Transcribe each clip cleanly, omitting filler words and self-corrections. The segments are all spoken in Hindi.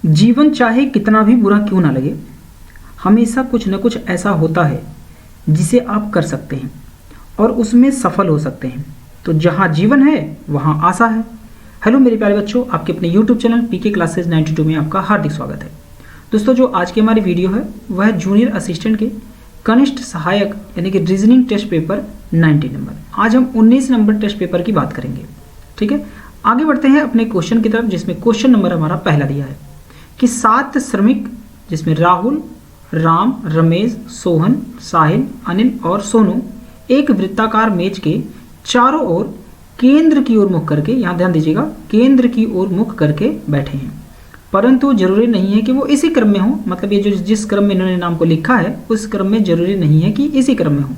जीवन चाहे कितना भी बुरा क्यों ना लगे, हमेशा कुछ न कुछ ऐसा होता है जिसे आप कर सकते हैं और उसमें सफल हो सकते हैं। तो जहाँ जीवन है वहाँ आशा है। हेलो मेरे प्यारे बच्चों, आपके अपने यूट्यूब चैनल पीके क्लासेस 92 में आपका हार्दिक स्वागत है। दोस्तों, जो आज की हमारी वीडियो है वह जूनियर असिस्टेंट के कनिष्ठ सहायक यानी कि रीजनिंग टेस्ट पेपर 90 नंबर। आज हम 19 नंबर टेस्ट पेपर की बात करेंगे। ठीक है, आगे बढ़ते हैं अपने क्वेश्चन की तरफ, जिसमें क्वेश्चन नंबर हमारा पहला दिया है कि 7 श्रमिक, जिसमें राहुल, राम, रमेश, सोहन, साहिल, अनिल और सोनू एक वृत्ताकार मेज के चारों ओर केंद्र की ओर मुख करके, यहाँ ध्यान दीजिएगा, केंद्र की ओर मुख करके बैठे हैं, परंतु जरूरी नहीं है कि वो इसी क्रम में हो। मतलब ये जो जिस क्रम में इन्होंने नाम को लिखा है उस क्रम में जरूरी नहीं है कि इसी क्रम में हो।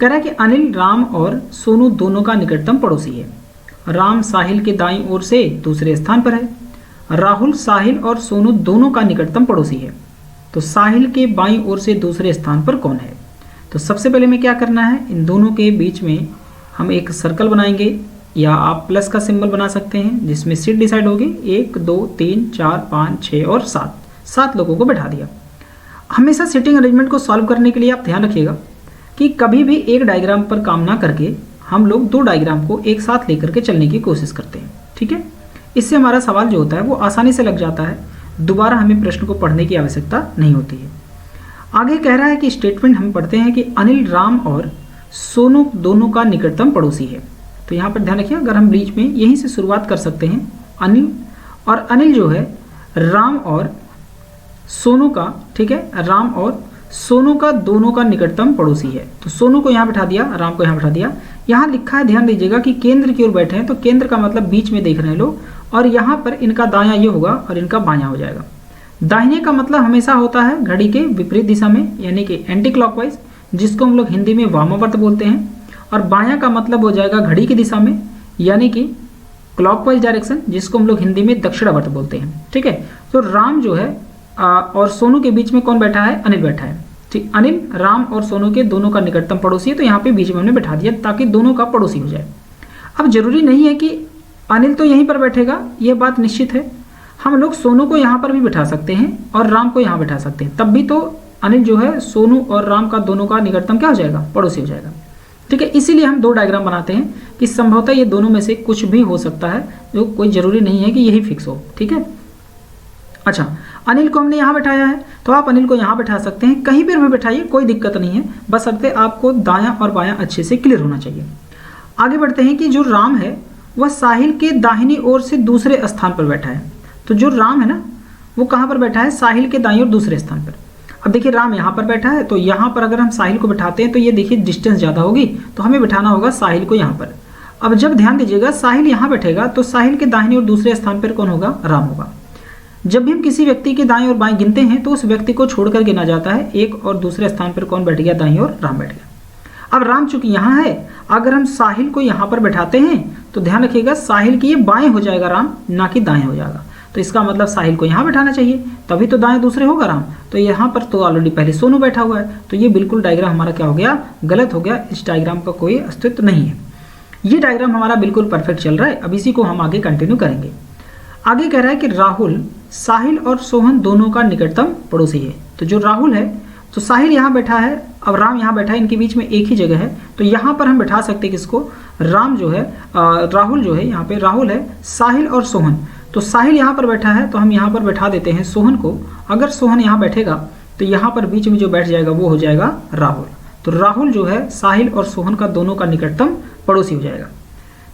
कह रहा है कि अनिल, राम और सोनू दोनों का निकटतम पड़ोसी है। राम साहिल के दाईं ओर से दूसरे स्थान पर है। राहुल, साहिल और सोनू दोनों का निकटतम पड़ोसी है। तो साहिल के बाईं ओर से दूसरे स्थान पर कौन है? तो सबसे पहले में क्या करना है, इन दोनों के बीच में हम एक सर्कल बनाएंगे, या आप प्लस का सिंबल बना सकते हैं, जिसमें सीट डिसाइड होगी। 1 2 3 4 5 6 और 7 लोगों को बैठा दिया। हमेशा सिटिंग अरेंजमेंट को सॉल्व करने के लिए आप ध्यान रखिएगा कि कभी भी एक डायग्राम पर काम ना करके हम लोग 2 डायग्राम को एक साथ लेकर के चलने की कोशिश करते हैं। ठीक है, इससे हमारा सवाल जो होता है वो आसानी से लग जाता है, दोबारा हमें प्रश्न को पढ़ने की आवश्यकता नहीं होती है। आगे कह रहा है कि स्टेटमेंट हम पढ़ते हैं कि अनिल, राम और सोनू दोनों का निकटतम पड़ोसी है। तो यहाँ पर ध्यान रखिए, अगर हम बीच में यहीं से शुरुआत कर सकते हैं, अनिल, और अनिल जो है राम और सोनू का, ठीक है, राम और सोनू का दोनों का निकटतम पड़ोसी है। तो सोनू को यहाँ बैठा दिया, राम को यहाँ बैठा दिया। यहाँ लिखा है, ध्यान दीजिएगा कि केंद्र की ओर बैठे हैं, तो केंद्र का मतलब बीच में देख रहे हैं लोग, और यहाँ पर इनका दायां ये होगा और इनका बायां हो जाएगा। दाहिने का मतलब हमेशा होता है घड़ी के विपरीत दिशा में, यानी कि एंटी क्लॉकवाइज, जिसको हम लोग हिंदी में वामावर्त बोलते हैं। और बायां का मतलब हो जाएगा घड़ी की दिशा में, यानी कि क्लॉकवाइज डायरेक्शन, जिसको हम लोग हिंदी में दक्षिणावर्त बोलते हैं। ठीक है, तो राम जो है और सोनू के बीच में कौन बैठा है? अनिल बैठा है। ठीक, अनिल, राम और सोनू के दोनों का निकटतम पड़ोसी है, तो यहाँ पे बीच में हमने बैठा दिया ताकि दोनों का पड़ोसी हो जाए। अब जरूरी नहीं है कि अनिल तो यहीं पर बैठेगा, यह बात निश्चित है। हम लोग सोनू को यहाँ पर भी बैठा सकते हैं और राम को यहाँ बैठा सकते हैं, तब भी तो अनिल जो है सोनू और राम का दोनों का निकटतम क्या हो जाएगा? पड़ोसी हो जाएगा। ठीक है, इसीलिए हम 2 डायग्राम बनाते हैं कि संभवतः ये दोनों में से कुछ भी हो सकता है, जो कोई जरूरी नहीं है कि यही फिक्स हो। ठीक है, अच्छा, अनिल को हमने यहाँ बैठाया है, तो आप अनिल को यहाँ बैठा सकते हैं, कहीं पर भी बैठाइए, कोई दिक्कत नहीं है, बशर्ते आपको दायां और बायां अच्छे से क्लियर होना चाहिए। आगे बढ़ते हैं कि जो राम है वह साहिल के दाहिनी ओर से दूसरे स्थान पर बैठा है। तो जो राम है ना, वो कहाँ पर बैठा है? साहिल के दाईं ओर दूसरे स्थान पर। अब देखिए, राम यहाँ पर बैठा है, तो यहाँ पर अगर हम साहिल को बैठाते हैं तो ये देखिए डिस्टेंस ज़्यादा होगी, तो हमें बैठाना होगा साहिल को यहाँ पर। अब जब ध्यान दीजिएगा, साहिल यहाँ बैठेगा तो साहिल के दाहिनी ओर दूसरे स्थान पर कौन होगा? राम होगा। जब भी हम किसी व्यक्ति के दाएं और बाएं गिनते हैं तो उस व्यक्ति को छोड़कर गिना जाता है। एक और दूसरे स्थान पर कौन बैठ गया? दाईं ओर राम बैठ गया। अब राम चूंकि यहाँ है, अगर हम साहिल को यहाँ पर बैठाते हैं तो ध्यान रखिएगा, साहिल की ये बाएं हो जाएगा राम, ना कि दाएं हो जाएगा। तो इसका मतलब साहिल को यहाँ बैठाना चाहिए, तभी तो दाएं दूसरे होगा राम। तो यहाँ पर तो ऑलरेडी पहले सोनू बैठा हुआ है, तो ये बिल्कुल डायग्राम हमारा क्या हो गया? गलत हो गया। इस डायग्राम का कोई अस्तित्व नहीं है। ये डायग्राम हमारा बिल्कुल परफेक्ट चल रहा है। अब इसी को हम आगे कंटिन्यू करेंगे। आगे कह रहा है कि राहुल, साहिल और सोहन दोनों का निकटतम पड़ोसी है। तो जो राहुल है, तो साहिल यहाँ बैठा है, अब राम यहाँ बैठा है, इनके बीच में एक ही जगह है, तो यहाँ पर हम बैठा सकते हैं किसको? राम जो है, राहुल जो है, यहाँ पे राहुल है, साहिल और सोहन। तो साहिल यहाँ पर बैठा है, तो हम यहाँ पर बैठा देते हैं सोहन को। अगर सोहन यहाँ बैठेगा तो यहाँ पर बीच में जो बैठ जाएगा वो हो जाएगा राहुल। तो राहुल जो है साहिल और सोहन का दोनों का निकटतम पड़ोसी हो जाएगा।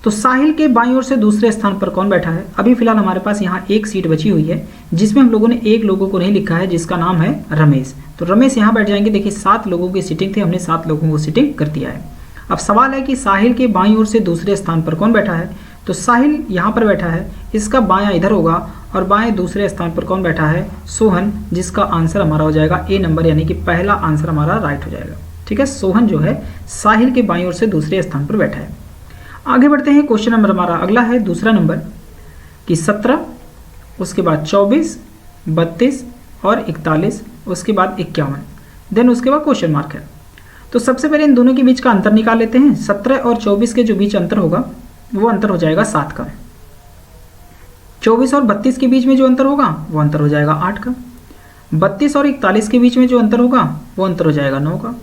तो साहिल के बाईं ओर से दूसरे स्थान पर कौन बैठा है? अभी फिलहाल हमारे पास यहाँ एक सीट बची हुई है, जिसमें हम लोगों ने एक लोगों को नहीं लिखा है, जिसका नाम है रमेश। तो रमेश यहाँ बैठ जाएंगे। देखिए, 7 लोगों की सीटिंग थी, हमने 7 लोगों को सीटिंग कर दिया है। अब सवाल है कि साहिल के बाईं ओर से दूसरे स्थान पर कौन बैठा है? तो साहिल यहाँ पर बैठा है, इसका बायां इधर होगा, और बाएं दूसरे स्थान पर कौन बैठा है? सोहन, जिसका आंसर हमारा हो जाएगा ए नंबर, यानी कि पहला आंसर हमारा राइट हो जाएगा। ठीक है, सोहन जो है साहिल के बाईं ओर से दूसरे स्थान पर बैठा है। आगे बढ़ते हैं, क्वेश्चन नंबर हमारा अगला है दूसरा नंबर कि 17, उसके बाद 24, 32 और 41, उसके बाद 51, देन उसके बाद क्वेश्चन मार्क है। तो सबसे पहले इन दोनों के बीच का अंतर निकाल लेते हैं। 17 और 24 के जो बीच अंतर होगा वो अंतर हो जाएगा 7 का। 24 और 32 के बीच में जो अंतर होगा वो अंतर हो जाएगा 8 का। 32 और 41 के बीच में जो अंतर होगा वो अंतर हो जाएगा 9 का।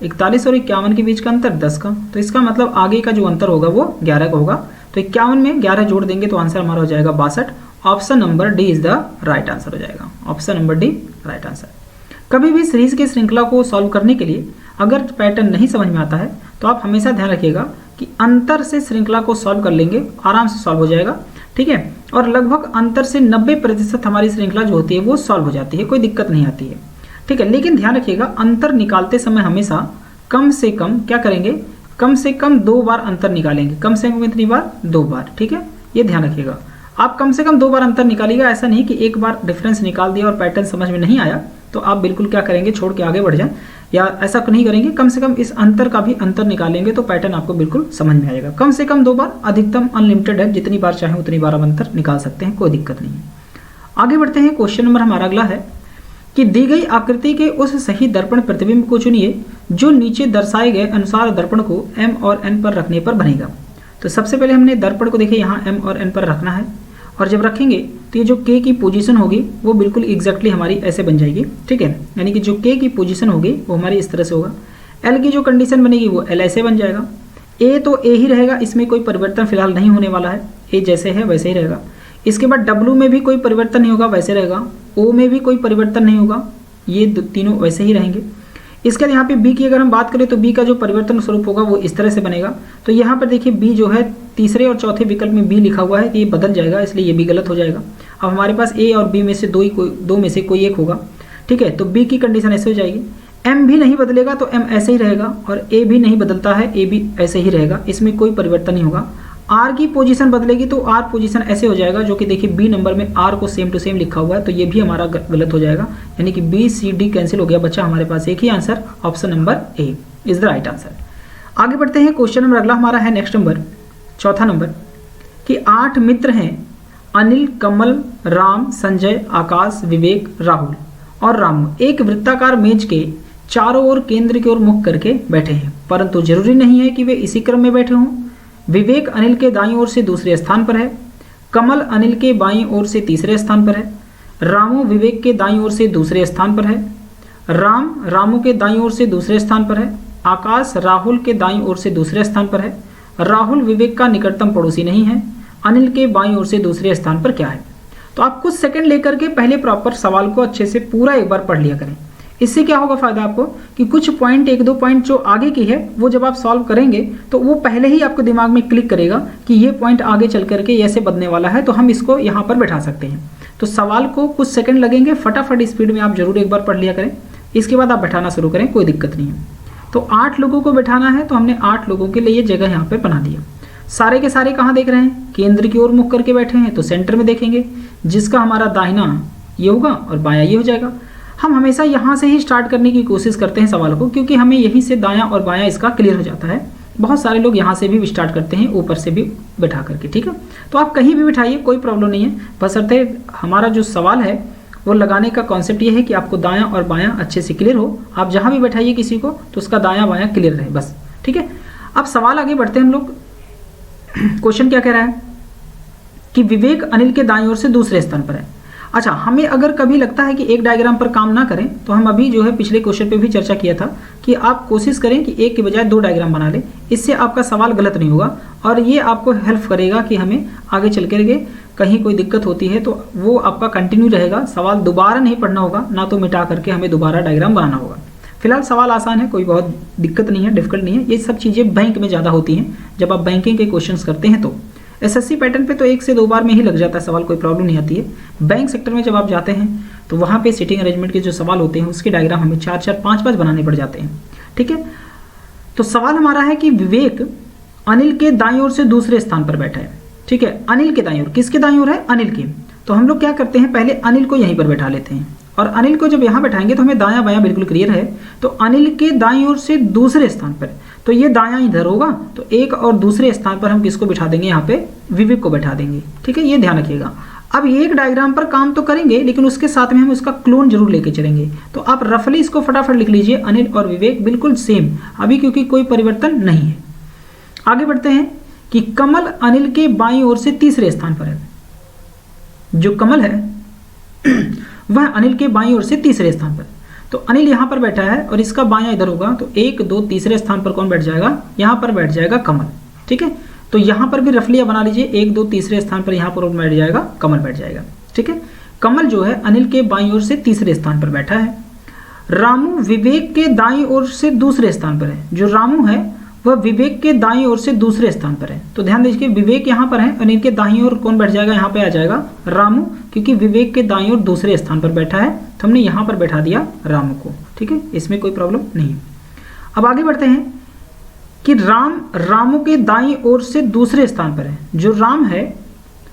41 और 51 के बीच का अंतर 10 का। तो इसका मतलब आगे का जो अंतर होगा वो 11 का होगा। तो 51 में 11 जोड़ देंगे तो आंसर हमारा हो जाएगा 62। Option number D is the right answer हो जाएगा। Option number D right answer. कभी भी सीरीज की श्रृंखला को सॉल्व करने के लिए अगर पैटर्न नहीं समझ में आता है तो आप हमेशा ध्यान रखिएगा कि अंतर से श्रृंखला को सॉल्व कर लेंगे, आराम से सॉल्व हो जाएगा, ठीक है। और लगभग अंतर से 90% हमारी श्रृंखला जो होती है वो सॉल्व हो जाती है, कोई दिक्कत नहीं आती है, ठीक है। लेकिन ध्यान रखिएगा अंतर निकालते समय हमेशा कम से कम क्या करेंगे, कम से कम 2 बार अंतर निकालेंगे। कम से कम कितनी बार? 2 बार, ठीक है। ये ध्यान रखिएगा, आप कम से कम 2 बार अंतर निकालिएगा। ऐसा नहीं कि एक बार डिफरेंस निकाल दिया और पैटर्न समझ में नहीं आया तो आप बिल्कुल क्या करेंगे, छोड़ के आगे बढ़ जाएं, या ऐसा नहीं करेंगे। कम से कम इस अंतर का भी अंतर निकालेंगे तो पैटर्न आपको बिल्कुल समझ में आएगा। कम से कम 2 बार, अधिकतम अनलिमिटेड है, जितनी बार चाहें उतनी बार आप अंतर निकाल सकते हैं, कोई दिक्कत नहीं है। आगे बढ़ते हैं। क्वेश्चन नंबर हमारा अगला है कि दी गई आकृति के उस सही दर्पण प्रतिबिंब को चुनिए जो नीचे दर्शाए गए अनुसार दर्पण को m और n पर रखने पर बनेगा। तो सबसे पहले हमने दर्पण को देखिए यहाँ m और n पर रखना है, और जब रखेंगे तो ये जो k की पोजीशन होगी वो बिल्कुल एग्जैक्टली हमारी ऐसे बन जाएगी, ठीक है। यानी कि जो k की पोजीशन होगी वो हमारी इस तरह से होगा। l की जो कंडीशन बनेगी वो l ऐसे बन जाएगा। a तो a ही रहेगा, इसमें कोई परिवर्तन फिलहाल नहीं होने वाला है, a जैसे है वैसे ही रहेगा। इसके बाद w में भी कोई परिवर्तन नहीं होगा, वैसे रहेगा। o में भी कोई परिवर्तन नहीं होगा, ये तीनों वैसे ही रहेंगे। इसके बाद यहाँ पे b की अगर हम बात करें तो b का जो परिवर्तन स्वरूप होगा वो इस तरह से बनेगा। तो यहाँ पर देखिए b जो है तीसरे और चौथे विकल्प में b लिखा हुआ है, ये बदल जाएगा, इसलिए ये भी गलत हो जाएगा। अब हमारे पास a और b में से दो में से कोई एक होगा, ठीक है। तो b की कंडीशन ऐसे हो जाएगी। m भी नहीं बदलेगा तो m ऐसे ही रहेगा, और a भी नहीं बदलता है, a भी ऐसे ही रहेगा, इसमें कोई परिवर्तन नहीं होगा। r की पोजीशन बदलेगी तो r पोजीशन ऐसे हो जाएगा, जो कि देखिए b नंबर में r को सेम टू सेम लिखा हुआ है, तो ये भी हमारा गलत हो जाएगा। यानी कि b c d कैंसिल हो गया, बच्चा हमारे पास एक ही answer, option number A is the right answer. आगे बढ़ते हैं। क्वेश्चन नंबर अगला हमारा है नेक्स्ट नंबर, चौथा नंबर, कि 8 मित्र हैं, अनिल, कमल, राम, संजय, आकाश, विवेक, राहुल और रामू एक वृत्ताकार मेज के चारों ओर केंद्र की ओर मुख करके बैठे हैं, परंतु जरूरी नहीं है कि वे इसी क्रम में बैठे हों। विवेक अनिल के दाईं ओर से दूसरे स्थान पर है, कमल अनिल के बाईं ओर से तीसरे स्थान पर है, रामू विवेक के दाईं ओर से दूसरे स्थान पर है, राम रामू के दाईं ओर से दूसरे स्थान पर है, आकाश राहुल के दाईं ओर से दूसरे स्थान पर है, राहुल विवेक का निकटतम पड़ोसी नहीं है, अनिल के बाईं ओर से दूसरे स्थान पर क्या है। तो आप कुछ सेकंड लेकर के पहले प्रॉपर सवाल को अच्छे से पूरा एक बार पढ़ लिया करें। इससे क्या होगा फायदा आपको कि कुछ पॉइंट, 1-2 पॉइंट जो आगे की है वो जब आप सॉल्व करेंगे तो वो पहले ही आपको दिमाग में क्लिक करेगा कि ये पॉइंट आगे चल करके ऐसे बनने वाला है, तो हम इसको यहाँ पर बैठा सकते हैं। तो सवाल को कुछ सेकंड लगेंगे, फटाफट स्पीड में आप जरूर एक बार पढ़ लिया करें, इसके बाद आप बैठाना शुरू करें, कोई दिक्कत नहीं है। तो 8 लोगों को बैठाना है, तो हमने 8 लोगों के लिए ये जगह यहाँ पे बना दिया। सारे के सारे कहाँ देख रहे हैं, केंद्र की ओर मुख करके बैठे हैं, तो सेंटर में देखेंगे, जिसका हमारा दाहिना ये होगा और बायां ये हो जाएगा। हम हमेशा यहाँ से ही स्टार्ट करने की कोशिश करते हैं सवाल को, क्योंकि हमें यहीं से दायां और बायां इसका क्लियर हो जाता है। बहुत सारे लोग यहाँ से भी स्टार्ट करते हैं, ऊपर से भी बैठा करके, ठीक है। तो आप कहीं भी बिठाइए, कोई प्रॉब्लम नहीं है, बशर्ते हमारा जो सवाल है वो लगाने का कॉन्सेप्ट ये है कि आपको दायां और बायां अच्छे से क्लियर हो। आप जहाँ भी बैठाइए किसी को तो उसका दायां बायां क्लियर रहे, बस, ठीक है। अब सवाल आगे बढ़ते हैं हम लोग। क्वेश्चन क्या कह रहा है कि विवेक अनिल के दाईं ओर से दूसरे स्थान पर है। अच्छा, हमें अगर कभी लगता है कि एक डायग्राम पर काम ना करें तो हम अभी जो है पिछले क्वेश्चन पे भी चर्चा किया था कि आप कोशिश करें कि एक के बजाय 2 डायग्राम बना लें, इससे आपका सवाल गलत नहीं होगा और ये आपको हेल्प करेगा कि हमें आगे चल करके कहीं कोई दिक्कत होती है तो वो आपका कंटिन्यू रहेगा, सवाल दोबारा नहीं पढ़ना होगा, ना तो मिटा करके हमें दोबारा डायग्राम बनाना होगा। फिलहाल सवाल आसान है, कोई बहुत दिक्कत नहीं है, डिफिकल्ट नहीं है। ये सब चीज़ें बैंक में ज़्यादा होती हैं, जब आप बैंकिंग के क्वेश्चंस करते हैं तो एसएससी पैटर्न पे तो 1 से 2 बार में ही लग जाता है सवाल, कोई प्रॉब्लम नहीं आती है। बैंक सेक्टर में जब आप जाते हैं तो वहाँ पे सिटिंग अरेंजमेंट के जो सवाल होते हैं उसके डायग्राम हमें 4-4, 5-5 बनाने पड़ जाते हैं, ठीक है। तो सवाल हमारा है कि विवेक अनिल के दाईं ओर से दूसरे स्थान पर बैठा है, ठीक है। अनिल के दाईं ओर, किसके दाईं ओर है, अनिल के। तो हम लोग क्या करते हैं, पहले अनिल को यहीं पर बैठा लेते हैं, और अनिल को जब यहाँ बैठाएंगे तो हमें दायां बायां बिल्कुल क्लियर है। तो अनिल के दाईं ओर से दूसरे स्थान पर, तो ये दायां इधर होगा, तो एक और दूसरे स्थान पर हम किसको बिठा देंगे, यहाँ पे विवेक को बैठा देंगे, ठीक है। ये ध्यान रखिएगा। अब एक डायग्राम पर काम तो करेंगे लेकिन उसके साथ में हम उसका क्लोन जरूर लेके चलेंगे। तो आप रफली इसको फटाफट लिख लीजिए, अनिल और विवेक बिल्कुल सेम अभी, क्योंकि कोई परिवर्तन नहीं है। आगे बढ़ते हैं कि कमल अनिल के बाईं ओर से तीसरे स्थान पर है। जो कमल है वह अनिल के बाईं ओर से तीसरे स्थान पर। तो अनिल यहाँ पर बैठा है और इसका बायां इधर होगा, तो 1 2 तीसरे स्थान पर कौन बैठ जाएगा, यहाँ पर बैठ जाएगा कमल। ठीक है, तो यहाँ पर भी रफली बना लीजिए, 1 2 तीसरे स्थान पर यहाँ पर बैठ जाएगा कमल बैठ जाएगा। ठीक है, कमल जो है अनिल के बाईं ओर से तीसरे स्थान पर बैठा है। रामू विवेक के दाईं ओर से दूसरे स्थान पर है। जो रामू है वह विवेक के दाईं ओर से दूसरे स्थान पर है। तो ध्यान दीजिए विवेक यहाँ पर है और इनके दाईं ओर कौन बैठ जाएगा, यहाँ पे आ जाएगा रामू, क्योंकि विवेक के दाईं ओर दूसरे स्थान पर बैठा है तो हमने यहाँ पर बैठा दिया रामू को। ठीक है, इसमें कोई प्रॉब्लम नहीं। अब आगे बढ़ते हैं कि रामू के दाईं ओर से दूसरे स्थान पर है। जो राम है,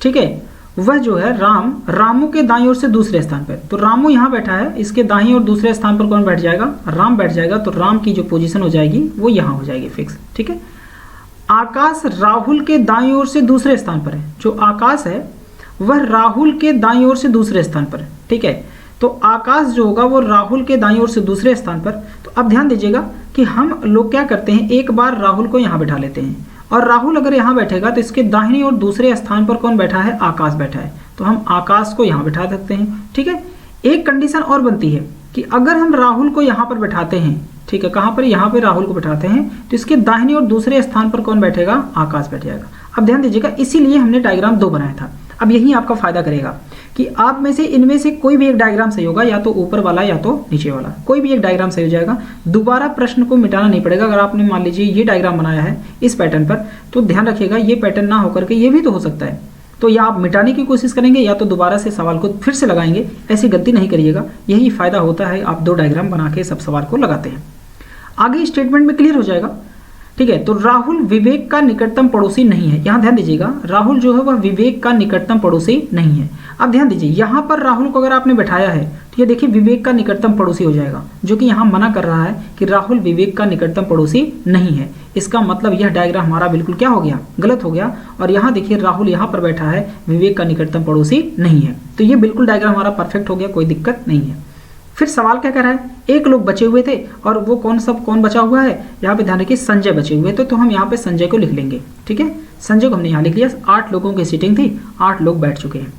ठीक है, वह जो है रामू के दाईं ओर से दूसरे स्थान पर। तो रामू यहाँ बैठा है, इसके दाईं ओर दूसरे स्थान पर कौन बैठ जाएगा, राम बैठ जाएगा। तो राम की जो पोजीशन हो जाएगी वो यहाँ हो जाएगी फिक्स। ठीक है, आकाश राहुल के दाईं ओर से दूसरे स्थान पर है। जो आकाश है वह राहुल के दाईं ओर से दूसरे स्थान पर है। ठीक है, तो आकाश जो होगा वो राहुल के दाईं ओर से दूसरे स्थान पर। तो अब ध्यान दीजिएगा कि हम लोग क्या करते हैं, एक बार राहुल को यहाँ बैठा लेते हैं और राहुल अगर यहाँ बैठेगा तो इसके दाहिनी और दूसरे स्थान पर कौन बैठा है, आकाश बैठा है। तो हम आकाश को यहाँ बैठा सकते हैं। ठीक है, एक कंडीशन और बनती है कि अगर हम राहुल को यहाँ पर बैठाते हैं, ठीक है, कहाँ पर, यहाँ पे राहुल को बैठाते हैं, तो इसके दाहिनी और दूसरे स्थान पर कौन बैठेगा, आकाश बैठ जाएगा। अब ध्यान दीजिएगा, इसीलिए हमने डायग्राम 2 बनाया था। अब यही आपका फायदा करेगा कि आप में से इनमें से कोई भी एक डायग्राम सही होगा, या तो ऊपर वाला या तो नीचे वाला, कोई भी एक डायग्राम सही हो जाएगा। दोबारा प्रश्न को मिटाना नहीं पड़ेगा। अगर आपने मान लीजिए ये डायग्राम बनाया है इस पैटर्न पर, तो ध्यान रखिएगा ये पैटर्न ना होकर के ये भी तो हो सकता है। तो या आप मिटाने की कोशिश करेंगे या तो दोबारा से सवाल को फिर से लगाएंगे। ऐसी गलती नहीं करिएगा, यही फायदा होता है आप 2 डायग्राम बना के सब सवाल को लगाते हैं। आगे स्टेटमेंट में क्लियर हो जाएगा। ठीक है, तो राहुल विवेक का निकटतम पड़ोसी नहीं है। यहाँ ध्यान दीजिएगा, राहुल जो है वह विवेक का निकटतम पड़ोसी नहीं है। अब ध्यान दीजिए, यहाँ पर राहुल को अगर आपने बैठाया है तो ये देखिए विवेक का निकटतम पड़ोसी हो जाएगा, जो कि यहाँ मना कर रहा है कि राहुल विवेक का निकटतम पड़ोसी नहीं है। इसका मतलब यह डायग्राम हमारा बिल्कुल क्या हो गया, गलत हो गया। और यहाँ देखिए राहुल यहाँ पर बैठा है, विवेक का निकटतम पड़ोसी नहीं है। तो ये बिल्कुल डायग्राम हमारा परफेक्ट हो गया, कोई दिक्कत नहीं है। फिर सवाल क्या कर रहा है, एक लोग बचे हुए थे और वो कौन बचा हुआ है, यहाँ पे ध्यान रखिए संजय बचे हुए थे। तो हम यहाँ पे संजय को लिख लेंगे। ठीक है, संजय को हमने यहाँ लिख लिया। 8 लोगों की सीटिंग थी, 8 लोग बैठ चुके हैं।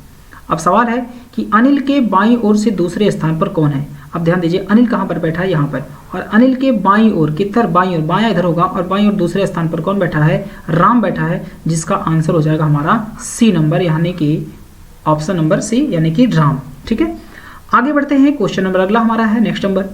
अब सवाल है कि अनिल के बाईं ओर से दूसरे स्थान पर कौन है। अब ध्यान दीजिए, अनिल कहाँ पर बैठा है, यहाँ पर, और अनिल के बाईं ओर, किधर, बाईं ओर, बायां इधर होगा, और बाईं ओर दूसरे स्थान पर कौन बैठा है, राम बैठा है, जिसका आंसर हो जाएगा हमारा सी नंबर, यानी कि ऑप्शन नंबर सी, यानी कि राम। ठीक है, आगे बढ़ते हैं। क्वेश्चन नंबर अगला हमारा है नेक्स्ट नंबर।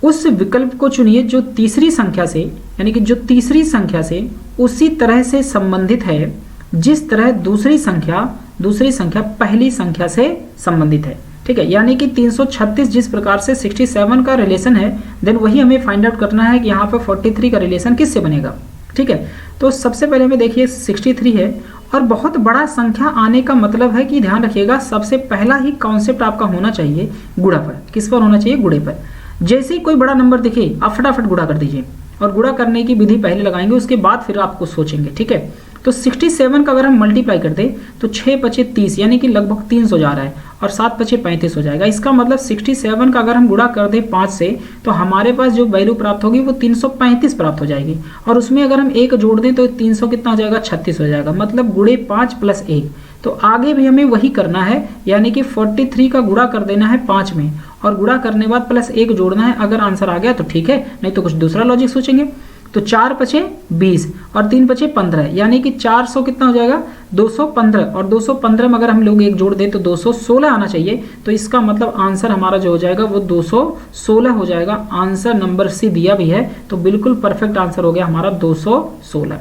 उस विकल्प को चुनिए जो तीसरी संख्या से, यानी कि जो तीसरी संख्या से उसी तरह से संबंधित है जिस तरह दूसरी संख्या पहली संख्या से संबंधित है। ठीक है, यानी कि 336 जिस प्रकार से 67 का रिलेशन है, देन वही हमें फाइंड आउट करना है कि यहाँ पर 43 का रिलेशन किससे बनेगा। ठीक है, तो सबसे पहले हमें देखिए 63 है और बहुत बड़ा संख्या आने का मतलब है कि ध्यान रखिएगा सबसे पहला ही कॉन्सेप्ट आपका होना चाहिए गुणा पर। किस पर होना चाहिए, गुणे पर। जैसे ही कोई बड़ा नंबर दिखे आप फटाफट गुणा कर दीजिए, और गुणा करने की विधि पहले लगाएंगे, उसके बाद फिर आपको सोचेंगे। ठीक है, तो 67 का अगर हम मल्टीप्लाई कर दें तो 6 पचे 30, यानी कि लगभग 300 जा रहा है, और 7 पचे 35 हो जाएगा। इसका मतलब 67 का अगर हम गुणा कर दें 5 से तो हमारे पास जो वैल्यू प्राप्त होगी वो 335 प्राप्त हो जाएगी। और उसमें अगर हम 1 जोड़ दें तो 300 कितना हो जाएगा, 36 हो जाएगा। मतलब गुणे 5 + 1। तो आगे भी हमें वही करना है, यानी कि 43 का गुणा कर देना है 5 में, और गुणा करने बाद +1 जोड़ना है। अगर आंसर आ गया तो ठीक है, नहीं तो कुछ दूसरा लॉजिक सोचेंगे। तो 4 पचे 20 और 3 पचे 15, यानी कि 400 कितना हो जाएगा, 215। और 215 में अगर हम लोग 1 जोड़ दें तो 216 आना चाहिए। तो इसका मतलब आंसर हमारा जो हो जाएगा वो 216 हो जाएगा। आंसर नंबर सी दिया भी है, तो बिल्कुल परफेक्ट आंसर हो गया हमारा 216।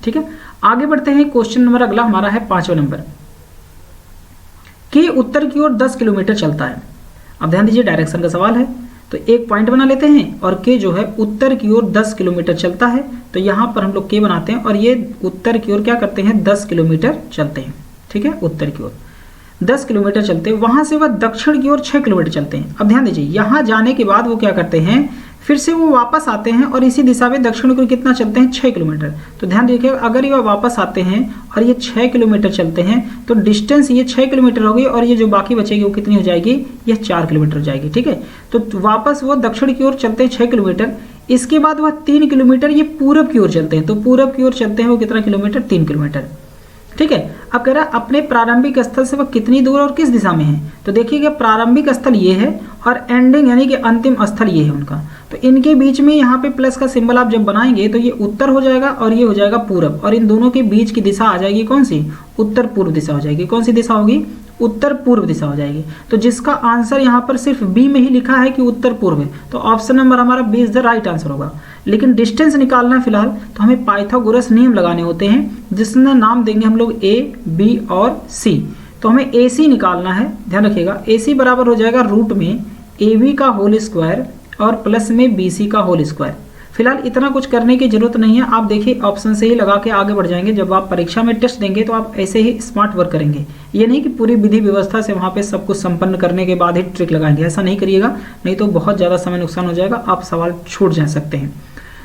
ठीक है, आगे बढ़ते हैं। क्वेश्चन नंबर अगला हमारा है 5वां नंबर। के उत्तर की ओर 10 किलोमीटर चलता है। अब ध्यान दीजिए, डायरेक्शन का सवाल है, तो एक पॉइंट बना लेते हैं, और के जो है उत्तर की ओर 10 किलोमीटर चलता है। तो यहाँ पर हम लोग के बनाते हैं और ये उत्तर की ओर क्या करते हैं, 10 किलोमीटर चलते हैं। ठीक है, उत्तर की ओर 10 किलोमीटर चलते हैं। वहां से वह दक्षिण की ओर 6 किलोमीटर चलते हैं। अब ध्यान दीजिए, यहाँ जाने के बाद वो क्या करते हैं, फिर से वो वापस आते हैं और इसी दिशा में दक्षिण की ओर कितना चलते हैं, 6 किलोमीटर। तो ध्यान देखिए, अगर ये वापस आते हैं और ये 6 किलोमीटर चलते हैं तो डिस्टेंस ये 6 किलोमीटर होगी, और ये जो बाकी बचेगी वो कितनी हो जाएगी, ये 4 किलोमीटर हो जाएगी। ठीक है, तो वापस वो दक्षिण की ओर चलते हैं 6 किलोमीटर। इसके बाद वह 3 किलोमीटर ये पूरब की ओर चलते हैं। तो पूरब की ओर चलते हैं वो कितना किलोमीटर, 3 किलोमीटर। ठीक है। अब कह रहा है अपने प्रारंभिक स्थल से वह कितनी दूर और किस दिशा में है। तो देखिएगा प्रारंभिक स्थल ये है और एंडिंग यानी कि अंतिम स्थल ये है उनका। तो इनके बीच में यहाँ पे प्लस का सिंबल आप जब बनाएंगे तो ये उत्तर हो जाएगा और ये हो जाएगा पूरब, और इन दोनों के बीच की दिशा आ जाएगी कौन सी, उत्तर पूर्व दिशा हो जाएगी। कौन सी दिशा होगी, उत्तर पूर्व दिशा हो जाएगी। तो जिसका आंसर यहाँ पर सिर्फ बी में ही लिखा है कि उत्तर पूर्व है, तो ऑप्शन नंबर हमारा B is the right answer होगा। लेकिन डिस्टेंस निकालना है फिलहाल, तो हमें पाइथागोरस नियम लगाने होते हैं, जिसमें नाम देंगे हम लोग ए, बी और सी। तो हमें ए सी निकालना है, ध्यान रखिएगा। ए सी बराबर हो जाएगा रूट में ए बी का होल स्क्वायर और प्लस में बी सी का होल स्क्वायर। फिलहाल इतना कुछ करने की जरूरत नहीं है, आप देखिए ऑप्शन से ही लगा के आगे बढ़ जाएंगे। जब आप परीक्षा में टेस्ट देंगे तो आप ऐसे ही स्मार्ट वर्क करेंगे, ये नहीं कि पूरी विधि व्यवस्था से वहाँ पे सब कुछ संपन्न करने के बाद ही ट्रिक लगाएंगे, ऐसा नहीं करिएगा, नहीं तो बहुत ज़्यादा समय नुकसान हो जाएगा, आप सवाल छूट जा सकते हैं।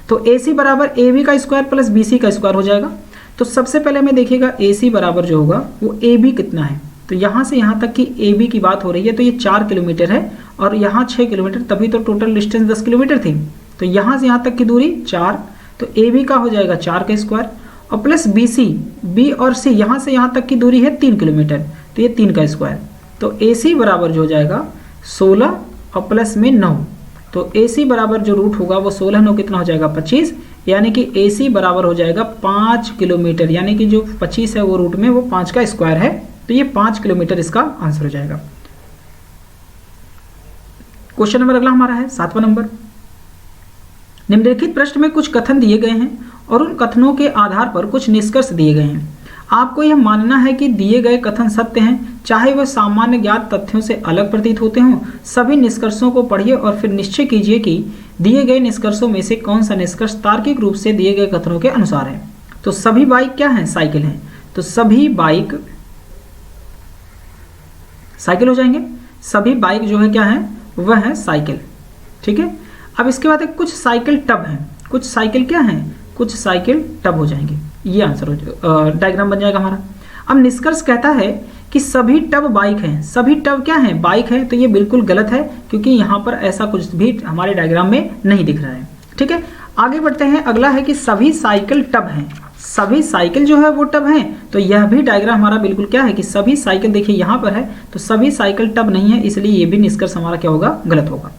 तो ए सी बराबर ए बी का स्क्वायर प्लस बी सी का स्क्वायर हो जाएगा। तो सबसे पहले हमें देखिएगा ए सी बराबर जो होगा वो ए बी कितना है। तो यहाँ से यहाँ तक की ए बी की बात हो रही है, तो ये 4 किलोमीटर है और यहाँ 6 किलोमीटर, तभी तो टोटल डिस्टेंस 10 किलोमीटर थी। तो यहाँ से यहाँ तक की दूरी 4, तो ए बी का हो जाएगा 4 का स्क्वायर और प्लस बी सी, बी और सी यहाँ से यहाँ तक की दूरी है 3 किलोमीटर, तो ये 3 का स्क्वायर। तो ए सी बराबर जो हो जाएगा 16 और प्लस में 9। तो ए सी बराबर जो रूट होगा वो 16 9 कितना हो जाएगा 25, यानी कि ए सी बराबर हो जाएगा 5 किलोमीटर, यानी कि जो 25 है वो रूट में वो 5 का स्क्वायर है, तो ये 5 किलोमीटर इसका आंसर हो जाएगा। क्वेश्चन नंबर अगला हमारा है 7वां नंबर। निम्नलिखित प्रश्न में कुछ कथन दिए गए हैं और उन कथनों के आधार पर कुछ निष्कर्ष दिए गए हैं। आपको यह मानना है कि दिए गए कथन सत्य हैं, चाहे वह सामान्य ज्ञात तथ्यों से अलग प्रतीत होते हों। सभी निष्कर्षों को पढ़िए और फिर निश्चय कीजिए कि दिए गए निष्कर्षों में से कौन सा निष्कर्ष तार्किक रूप से दिए गए कथनों के अनुसार है। तो सभी बाइक क्या है, साइकिल है, तो सभी बाइक साइकिल हो जाएंगे। सभी बाइक जो है क्या है, वह है साइकिल, ठीक है। अब इसके बाद कुछ साइकिल टब हैं, कुछ साइकिल क्या है, कुछ साइकिल टब हो जाएंगे, ये आंसर हो जाएगा, डायग्राम बन जाएगा हमारा। अब निष्कर्ष कहता है कि सभी टब बाइक हैं। सभी टब क्या है, बाइक है, तो ये बिल्कुल गलत है, क्योंकि यहाँ पर ऐसा कुछ भी हमारे डायग्राम में नहीं दिख रहा है, ठीक है। आगे बढ़ते हैं, अगला है कि सभी साइकिल टब हैं। सभी साइकिल जो है वो टब हैं, तो यह भी डायग्राम हमारा बिल्कुल क्या है कि सभी साइकिल, देखिए यहाँ पर है, तो सभी साइकिल टब नहीं है, इसलिए ये भी निष्कर्ष हमारा क्या होगा, गलत होगा।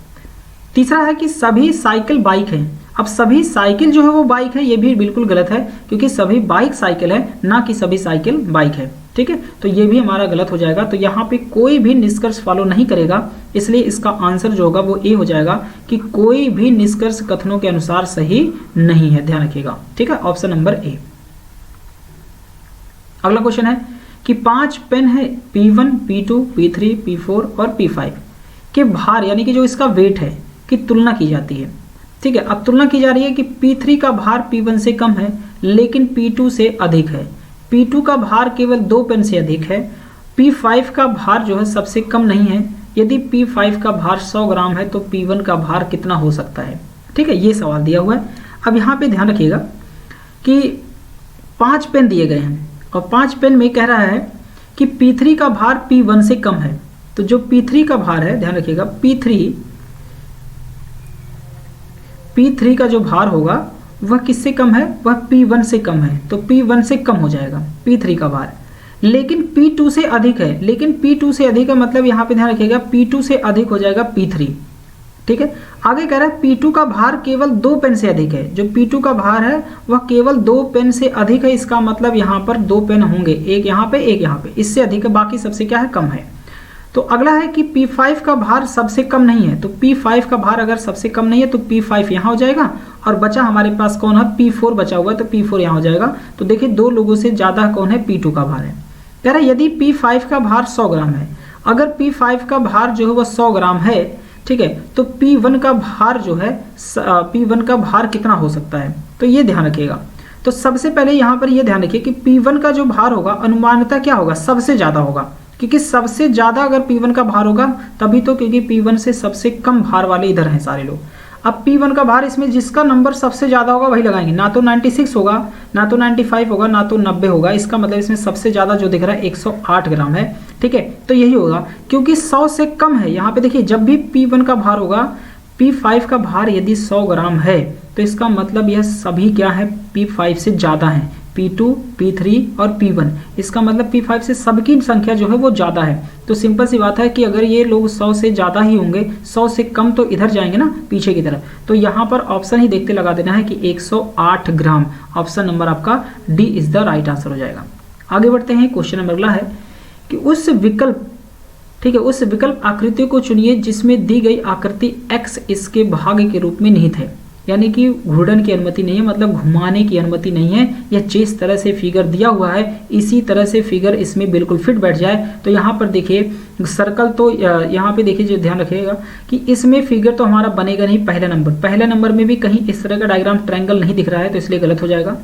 तीसरा है कि सभी साइकिल बाइक हैं। अब सभी साइकिल जो है वो बाइक है, ये भी बिल्कुल गलत है, क्योंकि सभी बाइक साइकिल है, ना कि सभी साइकिल बाइक है, ठीक है। तो ये भी हमारा गलत हो जाएगा। तो यहाँ पे कोई भी निष्कर्ष फॉलो नहीं करेगा, इसलिए इसका आंसर जो होगा वो ए हो जाएगा कि कोई भी निष्कर्ष कथनों के अनुसार सही नहीं है, ध्यान रखिएगा, ठीक है। ऑप्शन नंबर ए। अगला क्वेश्चन है कि 5 पेन है P1, P2, P3, P4 और P5 के भार, यानी कि जो इसका वेट है, की तुलना की जाती है, ठीक है। अब तुलना की जा रही है कि P3 का भार P1 से कम है लेकिन P2 से अधिक है, P2 का भार केवल 2 पेन से अधिक है, P5 का भार जो है सबसे कम नहीं है। यदि P5 का भार 100 ग्राम है तो P1 का भार कितना हो सकता है, ठीक है, ये सवाल दिया हुआ है। अब यहाँ पे ध्यान रखिएगा कि 5 पेन दिए गए हैं और 5 पेन में कह रहा है कि P3 का भार P1 से कम है। तो जो P3 का भार है, ध्यान रखिएगा, P3 का जो भार होगा वह किससे कम है, वह P1 से कम है, तो P1 से कम हो जाएगा P3 का भार, लेकिन P2 से अधिक है। लेकिन P2 से अधिक है मतलब यहाँ पे ध्यान रखिएगा P2 से अधिक हो जाएगा P3, ठीक है। आगे कह रहा है P2 का भार केवल 2 पेन से अधिक है। जो P2 का भार है वह केवल 2 पेन से अधिक है, इसका मतलब यहाँ पर 2 पेन होंगे, एक यहाँ पे एक यहाँ पे, इससे अधिक है, बाकी सबसे क्या है, कम है। तो अगला है कि P5 का भार सबसे कम नहीं है। तो P5 का भार अगर सबसे कम नहीं है तो P5 यहाँ हो जाएगा और बचा हमारे पास कौन है, P4 बचा हुआ है, तो P4 यहाँ हो जाएगा। तो देखिए 2 लोगों से ज़्यादा कौन है, P2 का भार है। कह रहा है यदि P5 का भार 100 ग्राम है, अगर P5 का भार जो है वह 100 ग्राम है, ठीक है, तो P1 का भार जो है, P1 का भार कितना हो सकता है, तो ये ध्यान रखिएगा। तो सबसे पहले यहाँ पर ये ध्यान रखिए कि P1 का जो भार होगा अनुमानतः क्या होगा, सबसे ज़्यादा होगा, क्योंकि सबसे ज़्यादा अगर P1 का भार होगा तभी तो, क्योंकि P1 से सबसे कम भार वाले इधर हैं सारे लोग। अब P1 का भार, इसमें जिसका नंबर सबसे ज़्यादा होगा वही लगाएंगे, ना तो 96 होगा, ना तो 95 होगा, ना तो 90 होगा। इसका मतलब इसमें सबसे ज़्यादा जो दिख रहा है 108 ग्राम है, ठीक है। तो यही होगा क्योंकि 100 से कम है। यहाँ पे देखिए जब भी P1 का भार होगा, P5 का भार यदि 100 ग्राम है तो इसका मतलब यह सभी क्या है, P5 से ज़्यादा है, P2, P3 और P1। इसका मतलब P5 से सबकी संख्या जो है वो ज़्यादा है। तो सिंपल सी बात है कि अगर ये लोग 100 से ज़्यादा ही होंगे, 100 से कम तो इधर जाएंगे ना पीछे की तरफ। तो यहाँ पर ऑप्शन ही देखते लगा देना है कि 108 ग्राम। ऑप्शन नंबर आपका D is the right answer हो जाएगा। आगे बढ़ते हैं, क्वेश्चन नंबर अगला है कि उस विकल्प, ठीक है, उस विकल्प आकृति को चुनिए जिसमें दी गई आकृति x इसके भाग के रूप में निहित है। यानी कि घूर्णन की अनुमति नहीं है, मतलब घुमाने की अनुमति नहीं है। यह जिस तरह से फिगर दिया हुआ है इसी तरह से फिगर इसमें बिल्कुल फिट बैठ जाए। तो यहाँ पर देखिए सर्कल, तो यहाँ पे देखिए जो ध्यान रखिएगा कि इसमें फिगर तो हमारा बनेगा नहीं। पहले नंबर में भी कहीं इस तरह का डायग्राम ट्रायंगल नहीं दिख रहा है, तो इसलिए गलत हो जाएगा।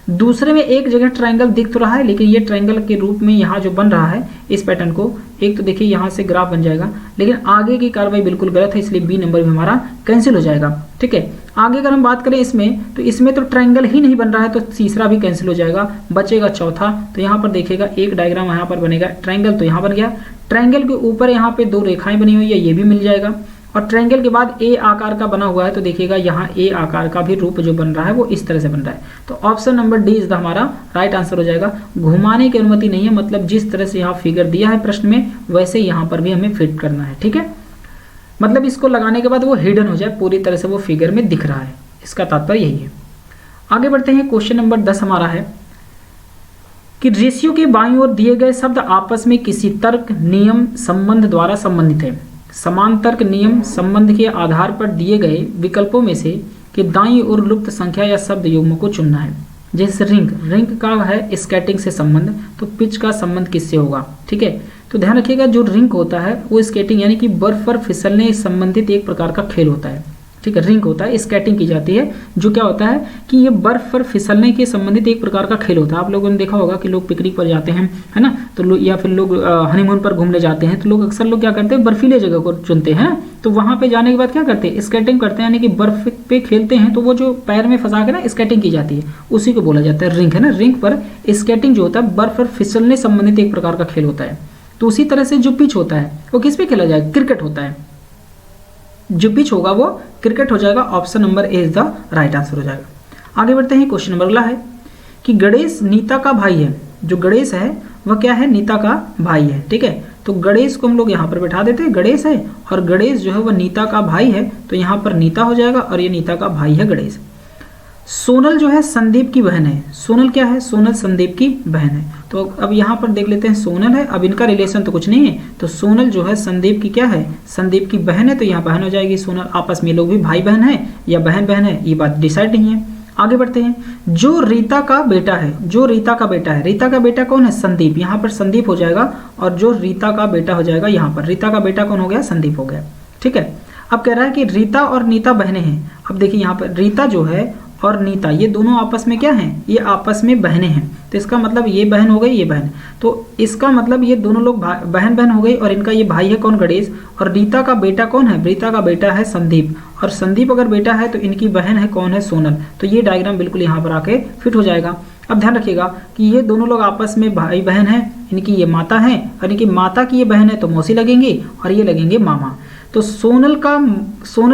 दूसरे में एक जगह ट्रायंगल दिख तो रहा है, लेकिन ये ट्रायंगल के रूप में यहाँ जो बन रहा है इस पैटर्न को, एक तो देखिए यहाँ से ग्राफ बन जाएगा, लेकिन आगे की कार्रवाई बिल्कुल गलत है, इसलिए बी नंबर भी हमारा कैंसिल हो जाएगा। ठीक है, आगे अगर हम बात करें इसमें तो ट्रायंगल ही नहीं बन रहा है, तो तीसरा भी कैंसिल हो जाएगा, बचेगा चौथा। तो यहाँ पर देखिएगा एक डायग्राम यहाँ पर बनेगा, ट्रायंगल तो यहाँ बन गया, ट्रायंगल के ऊपर यहाँ पे दो रेखाएं बनी हुई है, ये भी मिल जाएगा। और ट्रायंगल के बाद ए आकार का बना हुआ है, तो देखिएगा यहाँ ए आकार का भी रूप जो बन रहा है वो इस तरह से बन रहा है। तो option number D is the हमारा राइट आंसर हो जाएगा। घुमाने की अनुमति नहीं है, मतलब जिस तरह से यहाँ फिगर दिया है प्रश्न में वैसे यहाँ पर भी हमें फिट करना है। ठीक है, मतलब इसको लगाने के बाद वो हिडन हो जाए, पूरी तरह से वो फिगर में दिख रहा है, इसका तात्पर्य यही है। आगे बढ़ते हैं, क्वेश्चन नंबर 10 हमारा है कि रेशियो के बाईं ओर दिए गए शब्द आपस में किसी तर्क, नियम, संबंध द्वारा संबंधित है। समान तर्क, नियम, संबंध के आधार पर दिए गए विकल्पों में से कि दाईं ओर लुप्त संख्या या शब्द युग्म को चुनना है। जैसे रिंग का है स्केटिंग से संबंध, तो पिच का संबंध किससे होगा। ठीक है, तो ध्यान रखिएगा जो रिंग होता है वो स्केटिंग यानी कि बर्फ पर फिसलने संबंधित एक प्रकार का खेल होता है। ठीक है, रिंग होता है, स्केटिंग की जाती है, जो क्या होता है कि ये बर्फ पर फिसलने के संबंधित एक प्रकार का खेल होता है। आप लोगों ने देखा होगा कि लोग पिकनिक पर जाते हैं, है ना, तो या फिर लोग हनीमून पर घूमने जाते हैं, तो लोग अक्सर लोग क्या करते हैं, बर्फीले जगह को चुनते हैं। तो वहां पे जाने के बाद क्या करते हैं, स्केटिंग करते हैं, यानी कि बर्फ पे खेलते हैं। तो वो जो पैर में फंसा के ना स्केटिंग की जाती है, उसी को बोला जाता है रिंग, है ना। रिंग पर स्केटिंग जो होता है बर्फ पर फिसलने संबंधित एक प्रकार का खेल होता है। तो उसी तरह से जो पिच होता है वो किस पे खेला जाएगा, क्रिकेट होता है। जो पिच होगा वो क्रिकेट हो जाएगा। Option number A is the right answer हो जाएगा। आगे बढ़ते हैं, क्वेश्चन नंबर अगला है कि गणेश नीता का भाई है। जो गणेश है वह क्या है, नीता का भाई है। ठीक है, तो गणेश को हम लोग यहाँ पर बैठा देते हैं, गणेश है, और गणेश जो है वह नीता का भाई है, तो यहाँ पर नीता हो जाएगा और ये नीता का भाई है गणेश। सोनल जो है संदीप की बहन है। सोनल क्या है, सोनल संदीप की बहन है। तो अब यहाँ पर देख लेते हैं, सोनल है, अब इनका रिलेशन तो कुछ नहीं है, तो सोनल जो है संदीप की क्या है, संदीप की बहन है, तो यहाँ बहन हो जाएगी सोनल। आपस में लोग भी भाई बहन है या बहन बहन है, ये बात डिसाइड नहीं है। आगे बढ़ते हैं, जो रीता का बेटा है, जो रीता का बेटा है, रीता का बेटा कौन है, संदीप, यहाँ पर संदीप हो जाएगा, और जो रीता का बेटा हो जाएगा यहाँ पर, रीता का बेटा कौन हो गया, संदीप हो गया। ठीक है, अब कह रहा है कि रीता और नीता बहनें हैं। अब देखिए यहाँ पर रीता जो है और नीता ये दोनों आपस में क्या हैं, ये आपस में बहनें हैं। तो इसका मतलब ये बहन हो गई, ये बहन, तो इसका मतलब ये दोनों लोग बहन बहन हो गई, और इनका ये भाई है कौन, गणेश, और रीता का बेटा कौन है, रीता का बेटा है संदीप, और संदीप अगर बेटा है तो इनकी बहन है कौन है, सोनल। तो ये डायग्राम बिल्कुल यहाँ पर आके फिट हो जाएगा। अब ध्यान रखिएगा कि ये दोनों लोग आपस में भाई बहन हैं, इनकी ये माता है, और इनकी माता की ये बहन है तो मौसी लगेंगी, और ये लगेंगे मामा। तो सोनल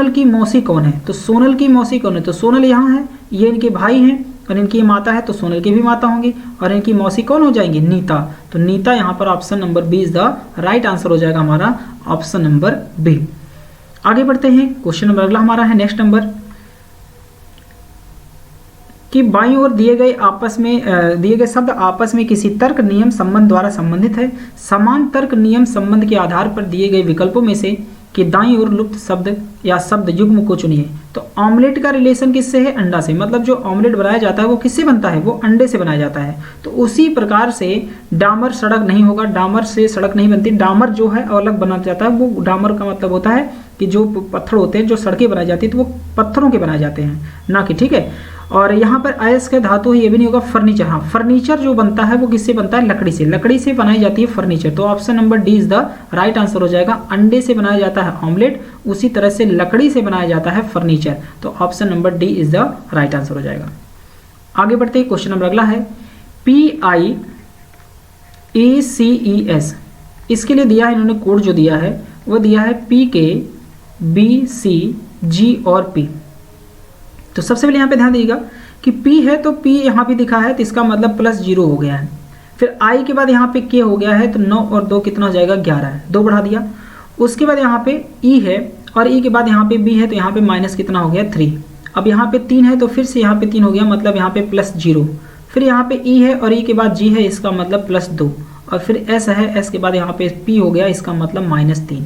की मौसी कौन है, तो सोनल की मौसी कौन है, तो सोनल यहाँ है, ये इनके भाई हैं, और इनकी माता है तो सोनल की भी माता होंगी, और इनकी मौसी कौन हो जाएंगी, नीता। तो नीता यहाँ पर option number B is the right answer हो जाएगा हमारा, ऑप्शन नंबर बी। आगे बढ़ते हैं, क्वेश्चन नंबर अगला हमारा है नेक्स्ट नंबर कि बाईं ओर दिए गए शब्द आपस में किसी तर्क, नियम, संबंध द्वारा संबंधित है। समान तर्क, नियम, संबंध के आधार पर दिए गए विकल्पों में से कि दाईं ओर लुप्त शब्द या शब्द युग्म को चुनिए। तो ऑमलेट का रिलेशन किससे है, अंडा से, मतलब जो ऑमलेट बनाया जाता है वो किससे बनता है, वो अंडे से बनाया जाता है। तो उसी प्रकार से डामर सड़क नहीं होगा, डामर से सड़क नहीं बनती। डामर जो है अलग बना जाता है, वो डामर का मतलब होता है कि जो पत्थर होते हैं, जो सड़कें बनाई जाती है तो वो पत्थरों के बनाए जाते हैं, ना कि, ठीक है। और यहाँ पर अयस्क धातु ये भी नहीं होगा। फर्नीचर, हाँ फर्नीचर जो बनता है वो किससे बनता है, लकड़ी से, लकड़ी से बनाई जाती है फर्नीचर। तो option number D is the right answer हो जाएगा। अंडे से बनाया जाता है ऑमलेट, उसी तरह से लकड़ी से बनाया जाता है फर्नीचर। तो option number D is the right answer हो जाएगा। आगे बढ़ते हैं, क्वेश्चन नंबर अगला है PIACES। इसके लिए दिया है इन्होंने कोड जो दिया है वो दिया है PK BC G और P। तो सबसे पहले यहाँ पे ध्यान दीजिएगा कि P है तो P यहाँ पे दिखा है तो इसका मतलब +0 हो गया है। फिर I के बाद यहाँ पे K हो गया है तो 9 और 2 कितना हो जाएगा 11 है, 2 बढ़ा दिया। उसके बाद यहाँ पे E है और E के बाद यहाँ पे B है तो यहाँ पे माइनस कितना हो गया 3। अब यहाँ पे 3 है तो फिर से यहाँ पे 3 हो गया, मतलब यहाँ पे +0। फिर यहाँ पे E है और E के बाद G है, इसका मतलब +2। और फिर S है, S के बाद यहाँ पे P हो गया, इसका मतलब -3।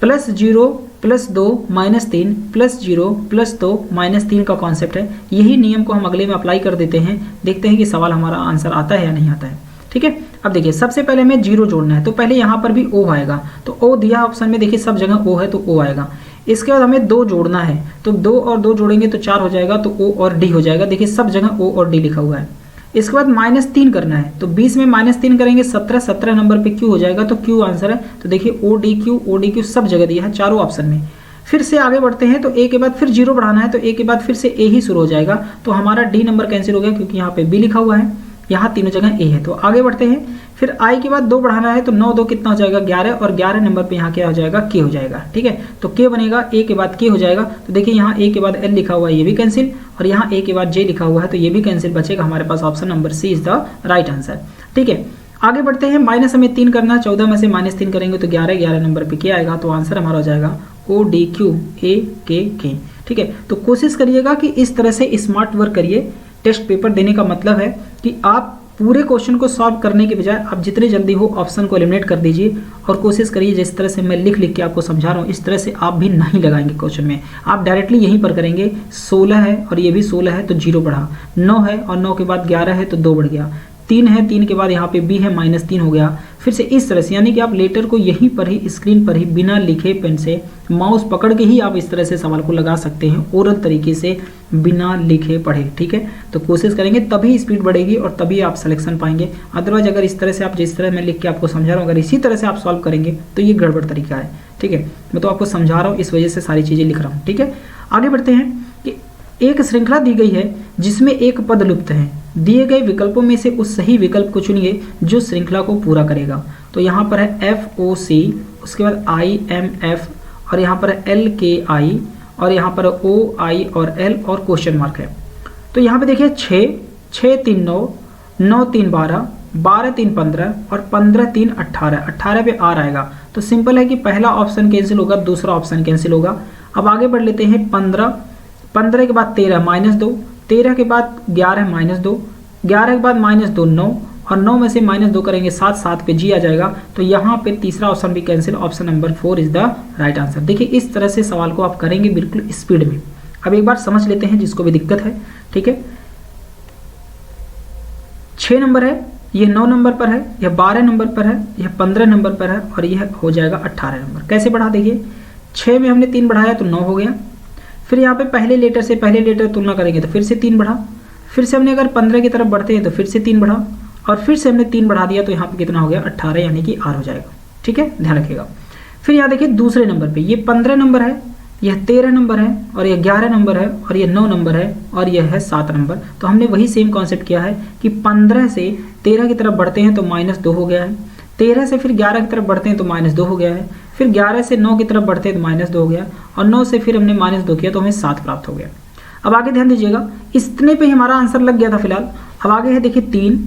+0 +2 -3 +0 +2 -3 का कॉन्सेप्ट है। यही नियम को हम अगले में अप्लाई कर देते हैं, देखते हैं कि सवाल हमारा आंसर आता है या नहीं आता है। ठीक है, अब देखिए सबसे पहले हमें 0 जोड़ना है, तो पहले यहाँ पर भी O आएगा, तो O दिया ऑप्शन में, देखिए सब जगह O है तो O आएगा। इसके बाद हमें 2 जोड़ना है, तो 2 और 2 जोड़ेंगे तो 4 हो जाएगा, तो O और D हो जाएगा। देखिए सब जगह O और D लिखा हुआ है। इसके बाद -3 करना है, तो 20 में -3 करेंगे 17, 17 नंबर पे Q हो जाएगा, तो Q आंसर है। तो देखिए ODQ सब जगह दिया है, चारों ऑप्शन में। फिर से आगे बढ़ते हैं, तो A के बाद फिर 0 बढ़ाना है, तो A के बाद फिर से A ही शुरू हो जाएगा, तो हमारा D नंबर कैंसिल हो गया क्योंकि यहाँ पे B लिखा हुआ है, यहाँ तीनों जगह A है। तो आगे बढ़ते हैं, फिर I के बाद 2 बढ़ाना है, तो 9 2 कितना हो जाएगा 11, और 11 नंबर पे यहाँ क्या हो जाएगा K हो जाएगा। ठीक है, तो K बनेगा, A के बाद K हो जाएगा, तो देखिए यहाँ A के बाद L लिखा हुआ है, ये भी कैंसिल, और यहाँ A के बाद J लिखा हुआ है, तो ये भी कैंसिल, बचेगा हमारे पास option number C is the right answer. ठीक है, आगे बढ़ते हैं, माइनस हमें 3 करना है, 14 में से -3 करेंगे तो 11, 11 नंबर पे क्या आएगा, तो आंसर हमारा हो जाएगा ODQ AKK। ठीक है, तो कोशिश करिएगा कि इस तरह से स्मार्ट वर्क करिए। टेस्ट पेपर देने का मतलब है कि आप पूरे क्वेश्चन को सॉल्व करने के बजाय आप जितने जल्दी हो ऑप्शन को एलिमिनेट कर दीजिए, और कोशिश करिए जिस तरह से मैं लिख लिख के आपको समझा रहा हूँ इस तरह से आप भी नहीं लगाएंगे क्वेश्चन में, आप डायरेक्टली यहीं पर करेंगे। 16 है और ये भी 16 है तो 0 बढ़ा, 9 है और 9 के बाद 11 है तो 2 बढ़ गया, 3 है, 3 के बाद यहाँ पे B है -3 हो गया। फिर से इस तरह से, यानी कि आप लेटर को यहीं पर ही स्क्रीन पर ही बिना लिखे पेन से माउस पकड़ के ही आप इस तरह से सवाल को लगा सकते हैं, ओरल तरीके से बिना लिखे पढ़े। ठीक है, तो कोशिश करेंगे तभी स्पीड बढ़ेगी और तभी आप सिलेक्शन पाएंगे। अदरवाइज अगर इस तरह से आप, जिस तरह मैं लिख के आपको समझा रहा हूँ, अगर इसी तरह से आप सॉल्व करेंगे तो ये गड़बड़ तरीका है। ठीक है, मैं तो आपको समझा रहा हूँ, इस वजह से सारी चीज़ें लिख रहा हूँ। ठीक है, आगे बढ़ते हैं कि एक श्रृंखला दी गई है जिसमें एक पद लुप्त है, दिए गए विकल्पों में से उस सही विकल्प को चुनिए जो श्रृंखला को पूरा करेगा। तो यहाँ पर है FOC, उसके बाद IMF, और यहाँ पर है LKI, और यहाँ पर OI और L और क्वेश्चन मार्क है। तो यहाँ पे देखिए 6, 6 3 9, 9 3 12, 12 3 15 और 15 3 18, 18 पे R आएगा। तो सिंपल है कि पहला ऑप्शन कैंसिल होगा, दूसरा ऑप्शन कैंसिल होगा। अब आगे बढ़ लेते हैं 15, 15 के बाद 13 -2, 13 के बाद 11 -2, 11 के बाद -2 9, और 9 में से -2 करेंगे 7, 7 पे G आ जाएगा। तो यहाँ पे तीसरा ऑप्शन भी cancel, option number 4 is the right answer. देखिए इस तरह से सवाल को आप करेंगे बिल्कुल स्पीड में। अब एक बार समझ लेते हैं जिसको भी दिक्कत है। ठीक है, 6 नंबर है, यह 9 नंबर पर है, यह 12 नंबर पर है, यह 15 नंबर पर है, और यह हो जाएगा 18 नंबर। कैसे बढ़ा, देखिए 6 में हमने 3 बढ़ाया तो 9 हो गया। फिर यहाँ पे पहले लेटर से पहले लेटर तुलना करेंगे तो फिर से 3 बढ़ा। फिर से हमने अगर 15 की तरफ बढ़ते हैं तो फिर से 3 बढ़ा, और फिर से हमने 3 बढ़ा दिया तो यहाँ पे कितना हो गया 18, यानी कि R हो जाएगा। ठीक है, ध्यान रखिएगा। फिर यहाँ देखिए दूसरे नंबर पे ये 15 नंबर है, यह 13 नंबर है, और यह 11 नंबर है, और यह 9 नंबर है, और यह है 7 नंबर। तो हमने वही सेम कॉन्सेप्ट किया है कि 15 से 13 की तरफ बढ़ते हैं तो -2 हो गया है, 13 से फिर 11 की तरफ बढ़ते हैं तो -2 हो गया है, फिर 11 से 9 की तरफ बढ़ते हैं तो -2 हो गया, और 9 से फिर हमने -2 किया तो हमें 7 प्राप्त हो गया। अब आगे ध्यान दीजिएगा, इतने पे हमारा आंसर लग गया था फिलहाल। अब आगे है देखिए 3,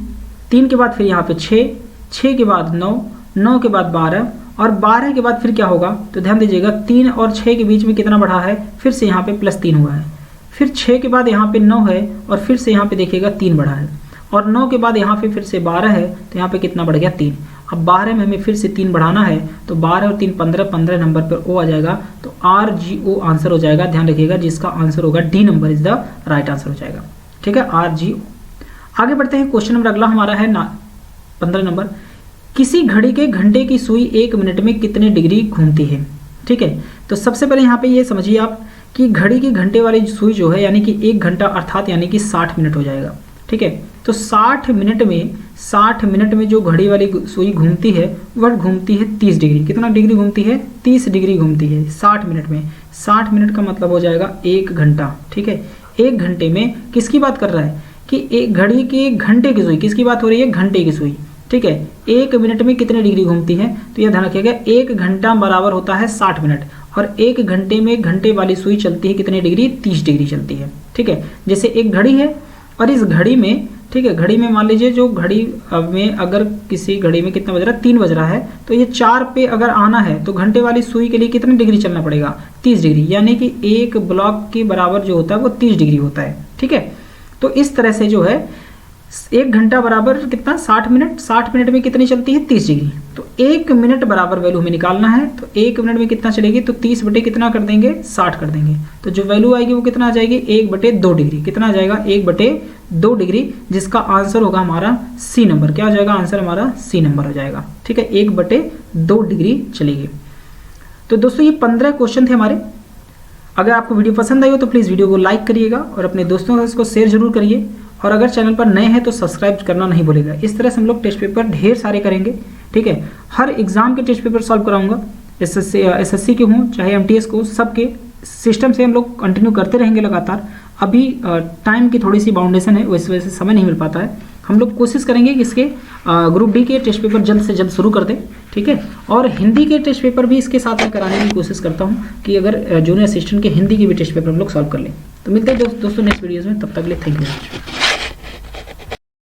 3 के बाद फिर यहाँ पे 6, 6 के बाद 9, 9 के बाद 12, और 12 के बाद फिर क्या होगा, तो ध्यान दीजिएगा 3 और 6 के बीच में कितना बढ़ा है, फिर से यहाँ पे +3 हुआ है। फिर 6 के बाद यहाँ पे 9 है, और फिर से यहाँ पे देखिएगा 3 बढ़ा है, और 9 के बाद यहाँ पे फिर से 12 है, तो यहाँ पे कितना बढ़ गया 3। अब 12 में हमें फिर से 3 बढ़ाना है, तो 12 और 3 15, 15 नंबर पर O आ जाएगा, तो RGO आंसर हो जाएगा। ध्यान रखिएगा जिसका आंसर होगा D number is the right answer हो जाएगा। ठीक है, RGO। आगे बढ़ते हैं, क्वेश्चन नंबर अगला हमारा है 15 नंबर। किसी घड़ी के घंटे की सुई 1 मिनट में कितने डिग्री घूमती है। ठीक है, तो सबसे पहले यहाँ पे ये समझिए आप कि घड़ी की घंटे वाली सुई जो है, यानी कि 1 घंटा अर्थात यानी कि 60 मिनट हो जाएगा। ठीक है, तो 60 मिनट में जो घड़ी वाली सुई घूमती है वह घूमती है 30 डिग्री। कितना डिग्री घूमती है, 30 डिग्री घूमती है 60 मिनट में। 60 मिनट का मतलब हो जाएगा 1 घंटा। ठीक है, 1 घंटे में किसकी बात कर रहा है कि एक घड़ी के घंटे की सुई, किसकी बात हो रही है, घंटे की सुई। ठीक है, 1 मिनट में कितने डिग्री घूमती है, तो यह ध्यान रखिएगा 1 घंटा बराबर होता है 60 मिनट, और 1 घंटे में घंटे वाली सुई चलती है कितने डिग्री, 30 डिग्री चलती है। ठीक है, जैसे एक घड़ी है और इस घड़ी में, ठीक है, घड़ी में मान लीजिए जो घड़ी में अगर किसी घड़ी में कितना बज रहा है, 3 बज रहा है, तो ये 4 पे अगर आना है तो घंटे वाली सुई के लिए कितने डिग्री चलना पड़ेगा, 30 डिग्री, यानी कि एक ब्लॉक के बराबर जो होता है वो 30 डिग्री होता है। ठीक है, तो इस तरह से जो है 1 घंटा बराबर कितना, 60 मिनट, 60 मिनट में कितनी चलती है, 30 डिग्री। तो 1 मिनट बराबर वैल्यू हमें निकालना है, तो 1 मिनट में कितना चलेगी, तो 30 बटे कितना कर देंगे, 60 कर देंगे। तो जो वैल्यू आएगी वो कितना आ जाएगी, 1 बटे 2 डिग्री। कितना आ जाएगा, 1 बटे 2 डिग्री, जिसका आंसर होगा हमारा सी नंबर। क्या हो जाएगा आंसर हमारा, सी नंबर हो जाएगा। ठीक है, 1 बटे 2 डिग्री चलेगी। तो दोस्तों ये 15 क्वेश्चन थे हमारे। अगर आपको वीडियो पसंद आई हो तो प्लीज़ वीडियो को लाइक करिएगा और अपने दोस्तों के साथ इसको शेयर जरूर करिए, और अगर चैनल पर नए हैं तो सब्सक्राइब करना नहीं भूलेगा। इस तरह से हम लोग टेस्ट पेपर ढेर सारे करेंगे। ठीक है, हर एग्जाम के टेस्ट पेपर सॉल्व कराऊंगा, एसएससी के हों चाहे एमटीएस को, सबके सिस्टम से हम लोग कंटिन्यू करते रहेंगे लगातार। अभी टाइम की थोड़ी सी बाउंडेशन है, इस वजह से समय नहीं मिल पाता है। हम लोग कोशिश करेंगे कि इसके ग्रुप डी के टेस्ट पेपर जल्द से जल्द शुरू कर दें। ठीक है, और हिंदी के टेस्ट पेपर भी इसके साथ में कराने की कोशिश करता हूं कि अगर जूनियर असिस्टेंट के हिंदी के भी टेस्ट पेपर हम लोग सॉल्व कर लें। तो मिलते हैं दोस्तों नेक्स्ट वीडियोज़ में, तब तक के लिए थैंक यू।